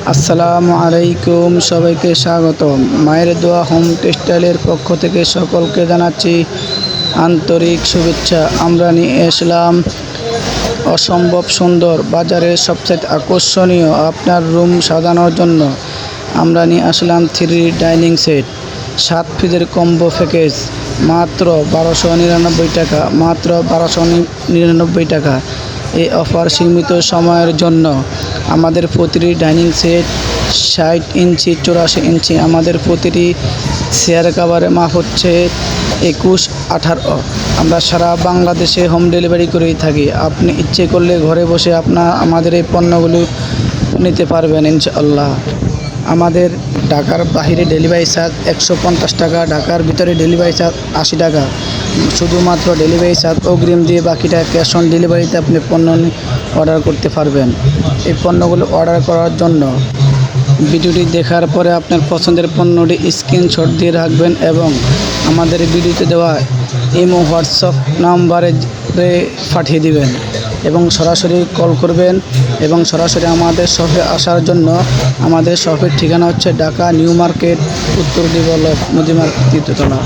আসসালামু আলাইকুম, সবাইকে স্বাগতম। মায়ের দোয়া হোম টেক্সটাইলের পক্ষ থেকে সকলকে জানাচ্ছি আন্তরিক শুভেচ্ছা। আমরা নিয়ে আসলাম অসম্ভব সুন্দর, বাজারের সবচেয়ে আকর্ষণীয় আপনার রুম সাজানোর জন্য আমরা নিয়ে আসলাম 3 ডাইনিং সেট 7 পিসের কম্বো প্যাকেজ মাত্র 1299 টাকা। মাত্র 1299 টাকা। এই অফার সীমিত সময়ের জন্য। আমাদের প্রতিটি ডাইনিং সেট 60 ইঞ্চি 84 ইঞ্চি। আমাদের প্রতিটি চেয়ার কাভারের মাপ হচ্ছে 21-18। আমরা সারা বাংলাদেশে হোম ডেলিভারি করেই থাকি। আপনি ইচ্ছে করলে ঘরে বসে আমাদের এই পণ্যগুলো নিতে পারবেন ইনশাআল্লাহ। আমাদের ঢাকার বাইরে ডেলিভারি চার্জ 150 টাকা, ঢাকার ভিতরে ডেলিভারি চার্জ 80 টাকা। শুধুমাত্র ডেলিভারি চার্জ অগ্রিম দিয়ে বাকিটা ক্যাশ অন ডেলিভারিতে আপনি পণ্য অর্ডার করতে পারবেন। এই পণ্যগুলো অর্ডার করার জন্য ভিডিওটি দেখার পরে আপনার পছন্দের পণ্যটি স্ক্রিনশট দিয়ে রাখবেন এবং আমাদের ভিডিওতে দেওয়া ইমো হোয়াটসঅ্যাপ নাম্বারে পাঠিয়ে দিবেন এবং সরাসরি কল করবেন এবং সরাসরি আমাদের শপে আসার জন্য। আমাদের শপের ঠিকানা হচ্ছে ঢাকা নিউ মার্কেট, উত্তর ডেভেলপ, নদী মার্কেট, তৃতীয়তলা।